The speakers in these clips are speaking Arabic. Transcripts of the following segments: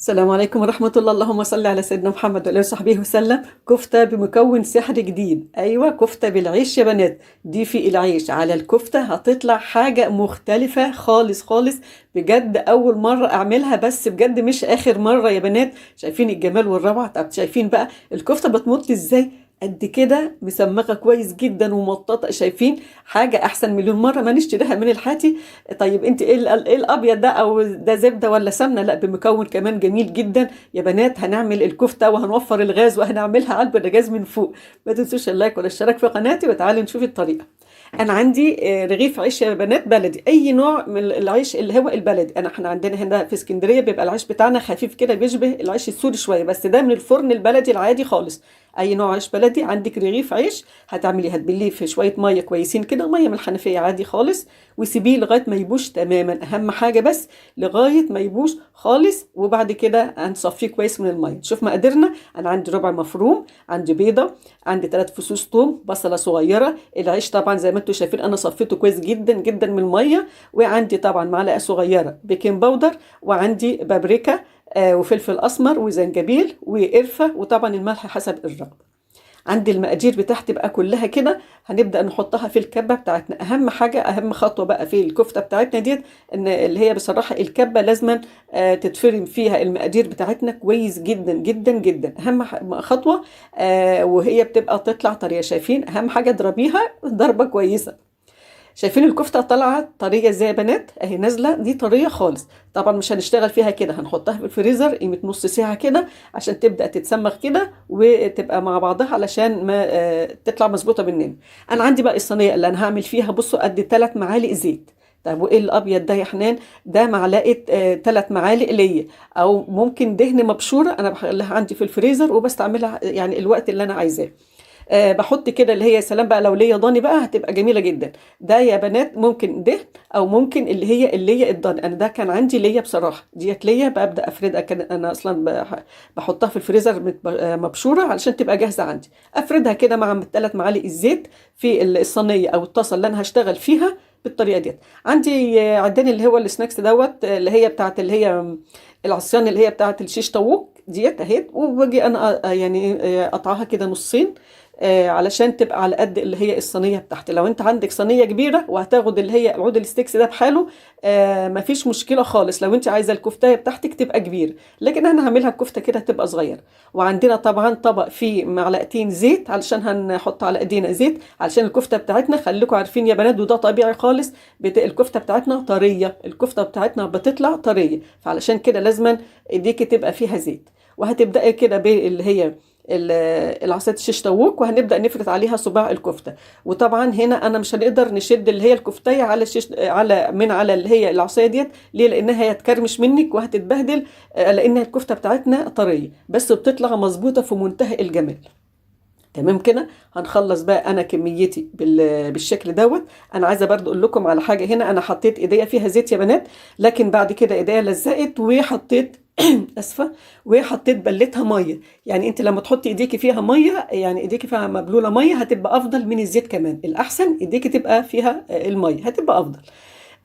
السلام عليكم ورحمة الله. اللهم صل على سيدنا محمد وعلى صحبه وسلم. كفتة بمكون سحر جديد. أيوة، كفتة بالعيش يا بنات. ضيفي العيش على الكفتة هتطلع حاجة مختلفة خالص خالص. بجد أول مرة أعملها، بس بجد مش آخر مرة يا بنات. شايفين الجمال والروعة؟ طب شايفين بقى الكفتة بتمط إزاي؟ قد كده مسمكة كويس جدا ومططة. شايفين حاجة أحسن مليون مرة ما نشتريها من الحاتي. طيب انت ايه ايه الابيض ده؟ او ده زبده ولا سمنه؟ لا، بمكون كمان جميل جدا يا بنات. هنعمل الكفته وهنوفر الغاز وهنعملها على البوتاجاز من فوق. ما تنسوش اللايك والاشتراك في قناتي، وتعالوا نشوف الطريقه. انا عندي رغيف عيش يا بنات بلدي، اي نوع من العيش اللي هو البلدي. احنا عندنا هنا في اسكندريه بيبقى العيش بتاعنا خفيف كده، بيشبه العيش السوري شويه، بس ده من الفرن البلدي العادي خالص. اي نوع عيش بلدي. عندك رغيف عيش هتبليه في شويه ميه كويسين كده، ميه من الحنفيه عادي خالص، وسيبيه لغايه ما يبوش تماما. اهم حاجه بس لغايه ما يبوش خالص، وبعد كده هنصفيه كويس من الميه. شوف مقاديرنا. انا عندي ربع مفروم، عندي بيضه، عندي 3 فصوص ثوم، بصله صغيره. العيش طبعا زي ما انتم شايفين انا صفيته كويس جدا جدا من الميه. وعندي طبعا معلقه صغيره بيكنج باودر، وعندي بابريكا، وفلفل اسمر وزنجبيل وقرفه، وطبعا الملح حسب الرغبه. عندي المقادير بتاعتي بقى كلها كده. هنبدأ نحطها في الكبة بتاعتنا. أهم حاجة، أهم خطوة بقى في الكفتة بتاعتنا ديت، إن اللي هي بصراحة الكبة لازما تتفرم فيها المقادير بتاعتنا كويس جدا جدا جدا. أهم خطوة. وهي بتبقى تطلع طرية. شايفين؟ أهم حاجة اضربيها ضربة كويسة. شايفين الكفته طالعه طريه ازاي يا بنات؟ اهي نازله دي طريه خالص. طبعا مش هنشتغل فيها كده، هنحطها في الفريزر قيمه نص ساعه كده عشان تبدا تتسمخ كده وتبقى مع بعضها، علشان ما تطلع مظبوطه بالنسبه. انا عندي بقى الصينيه اللي انا هعمل فيها، بصوا قد 3 معالق زيت. طب وايه الابيض ده يا حنان؟ ده معلقه 3 معالق ليا، او ممكن دهن مبشوره. انا بخليها عندي في الفريزر وبستعملها يعني الوقت اللي انا عايزاه. بحط كده اللي هي سلام بقى، لو ليا ضاني بقى هتبقى جميله جدا. ده يا بنات ممكن ده، او ممكن اللي هي الضاني. انا ده كان عندي ليا بصراحه، ديت ليا ببدا افردها. كان انا اصلا بحطها في الفريزر مبشوره علشان تبقى جاهزه عندي. افردها كده مع 3 معالق الزيت في الصينيه او الطاسه اللي انا هشتغل فيها بالطريقه ديت. عندي عندنا اللي هو السناكس دوت، اللي هي بتاعت اللي هي العصيان، اللي هي بتاعت الشيش طاووق ديت اهي. وباجي انا يعني اقطعها كده نصين، علشان تبقى على قد اللي هي الصينيه بتاعتي. لو انت عندك صينيه كبيره وهتاخد اللي هي العود الستيكس ده بحاله، مفيش مشكله خالص لو انت عايزه الكفتايه بتاعتك تبقى كبيره. لكن انا هعملها الكفته كده تبقى صغيره. وعندنا طبعا طبق فيه معلقتين زيت، علشان هنحط على ايدينا زيت علشان الكفته بتاعتنا. خليكم عارفين يا بنات، وده طبيعي خالص، الكفته بتاعتنا طريه، الكفته بتاعتنا بتطلع طريه، فعلشان كده لازما ايديكي تبقى فيها زيت. وهتبداي كده باللي هي العصايه الشيش طاووق، وهنبدا نفرد عليها صباع الكفته. وطبعا هنا انا مش هنقدر نشد اللي هي الكفتايه على الشيش، على اللي هي العصايه ديت. ليه؟ لانها هتكرمش منك وهتتبهدل، لان الكفته بتاعتنا طريه بس بتطلع مظبوطه في منتهى الجمال. تمام كده. هنخلص بقى انا كميتي بالشكل دوت. انا عايزه برضو اقول لكم على حاجه. هنا انا حطيت ايديا فيها زيت يا بنات، لكن بعد كده ايديا لزقت وحطيت اسفه، وحطيت بلتها ميه. يعني انت لما تحطي ايديكي فيها ميه، يعني ايديكي فيها مبلوله ميه، هتبقى افضل من الزيت كمان. الاحسن ايديكي تبقى فيها الميه، هتبقى افضل.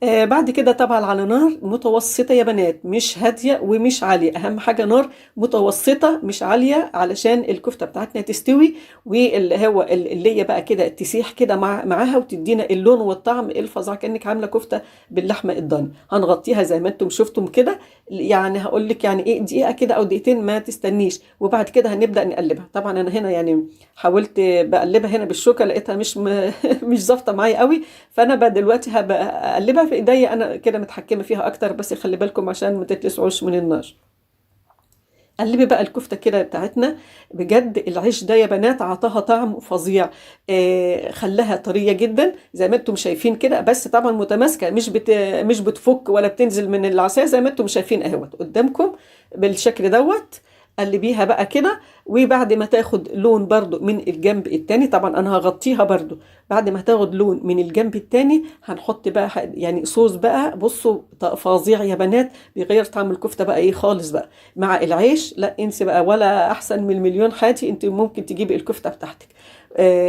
بعد كده طبعا على نار متوسطة يا بنات، مش هادية ومش عالية. أهم حاجة نار متوسطة مش عالية، علشان الكفتة بتاعتنا تستوي، واللي هو اللي هي بقى كده تسيح كده معاها، وتدينا اللون والطعم الفظيع كأنك عاملة كفتة باللحمة الضاني. هنغطيها زي ما انتم شفتم كده. يعني هقول لك يعني ايه، دقيقة كده أو دقيقتين، ما تستنيش. وبعد كده هنبدأ نقلبها. طبعا أنا هنا يعني حاولت بقلبها هنا بالشوكة، لقيتها مش مش ظابطة معايا قوي. فانا بقى دلوقتي هبقى اقلبها في ايديا، انا كده متحكمه فيها اكتر. بس خلي بالكم عشان ما تتلسعوش من النار. قلبي بقى الكفته كده بتاعتنا. بجد العيش ده يا بنات عطاها طعم فظيع. خلاها طريه جدا زي ما انتم شايفين كده، بس طبعا متماسكه، مش بتفك ولا بتنزل من العصايه زي ما انتم شايفين اهوت قدامكم بالشكل دوت. قلبيها بقى كده. وبعد ما تاخد لون برضو من الجنب التاني، طبعا انا هغطيها برضو. بعد ما تاخد لون من الجنب التاني، هنحط بقى يعني صوص بقى. بصوا فظيع يا بنات، بيغير طعم الكفته بقى ايه خالص بقى مع العيش. لا انسي بقى، ولا احسن من المليون حياتي. انت ممكن تجيبي الكفته بتاعتك.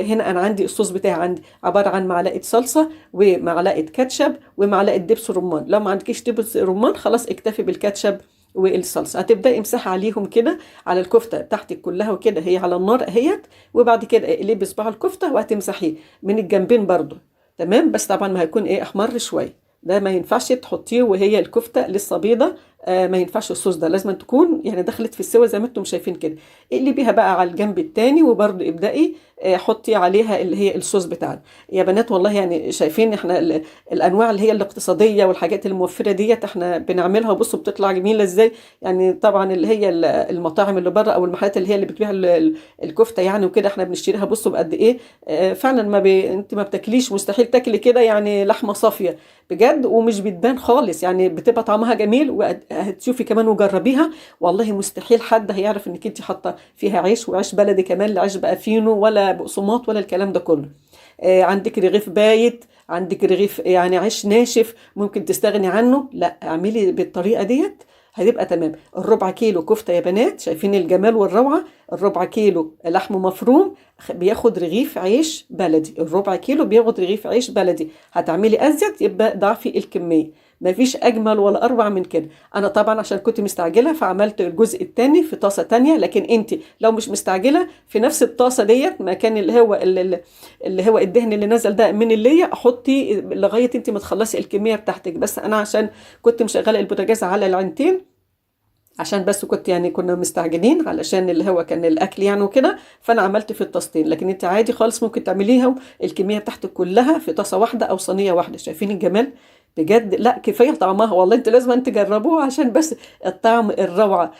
هنا انا عندي الصوص بتاعي، عندي عباره عن معلقه صلصه ومعلقه كاتشب ومعلقه دبس رمان. لو ما عندكيش دبس رمان خلاص اكتفي بالكاتشب والصلصه. هتبداي امسحي عليهم كده على الكفته بتاعتك كلها وكده، هي على النار اهيت. وبعد كده اقلبي بصباع الكفته وهتمسحيه من الجنبين برضو. تمام، بس طبعا ما هيكون احمر شويه. ده ما ينفعش تحطيه وهي الكفته لسه بيضه. ما ينفعش الصوص ده، لازم تكون يعني دخلت في السوا زي ما انتم شايفين كده. اقلبيها بقى على الجنب التاني، وبرضو ابدأي حطي عليها اللي هي الصوص بتاعنا. يا بنات والله يعني شايفين احنا الانواع اللي هي الاقتصاديه والحاجات الموفره ديت احنا بنعملها، وبصوا بتطلع جميله ازاي. يعني طبعا اللي هي المطاعم اللي بره او المحلات اللي هي اللي بتبيع الكفته يعني وكده احنا بنشتريها، بصوا بقد ايه. فعلا انت ما بتاكليش، مستحيل تاكلي كده يعني لحمه صافيه بجد، ومش بتبان خالص، يعني بتبقى طعمها جميل. وهتشوفي كمان وجربيها، والله مستحيل حد هيعرف انك انت حاطه فيها عيش، وعيش بلدي كمان، لا عيش بقى فينو ولا بقسماط ولا الكلام ده كله. عندك رغيف بايت، عندك رغيف يعني عيش ناشف ممكن تستغني عنه، لا اعملي بالطريقه ديت هتبقى تمام. الربع كيلو كفته يا بنات، شايفين الجمال والروعه. الربع كيلو لحم مفروم بياخد رغيف عيش بلدي، الربع كيلو بياخد رغيف عيش بلدي. هتعملي ازيد يبقى ضعفي الكميه. مفيش اجمل ولا اروع من كده. انا طبعا عشان كنت مستعجله فعملت الجزء الثاني في طاسه تانية، لكن انت لو مش مستعجله في نفس الطاسه ديت مكان اللي هو الدهن اللي نزل ده من اللي حطي لغايه انت ما تخلصي الكميه بتاعتك. بس انا عشان كنت مشغله البوتاجاز على العينتين، عشان بس كنت يعني كنا مستعجلين علشان اللي هو كان الاكل يعني وكده، فانا عملت في الطاستين. لكن انت عادي خالص ممكن تعمليها الكميه بتاعتك كلها في طاسه واحده او صينيه واحده. شايفين الجمال بجد؟ لا كفايه طعمها والله، انت لازم انت تجربوها عشان بس الطعم الروعه.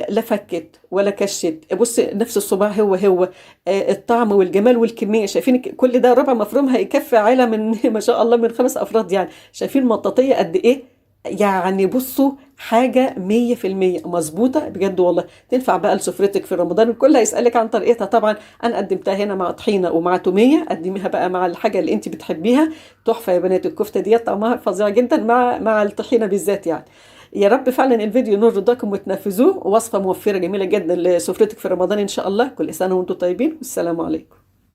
لا فكت ولا كشت، بص نفس الصباع هو. الطعم والجمال والكميه، شايفين كل ده ربع مفروم هيكفي عيله من ما شاء الله من 5 افراد يعني. شايفين مطاطيه قد ايه؟ يعني بصوا حاجة 100% مظبوطة بجد والله، تنفع بقى لسفرتك في رمضان. الكل هيسألك عن طريقتها طبعا. أنا قدمتها هنا مع طحينة ومع تومية، قدميها بقى مع الحاجة اللي أنت بتحبيها. تحفة يا بنات، الكفتة دي طعمها فظيع جدا مع الطحينة بالذات يعني. يا رب فعلا الفيديو ينور رضاكم وتنفذوه. وصفة موفرة جميلة جدا لسفرتك في رمضان إن شاء الله. كل سنة وأنتم طيبين، والسلام عليكم.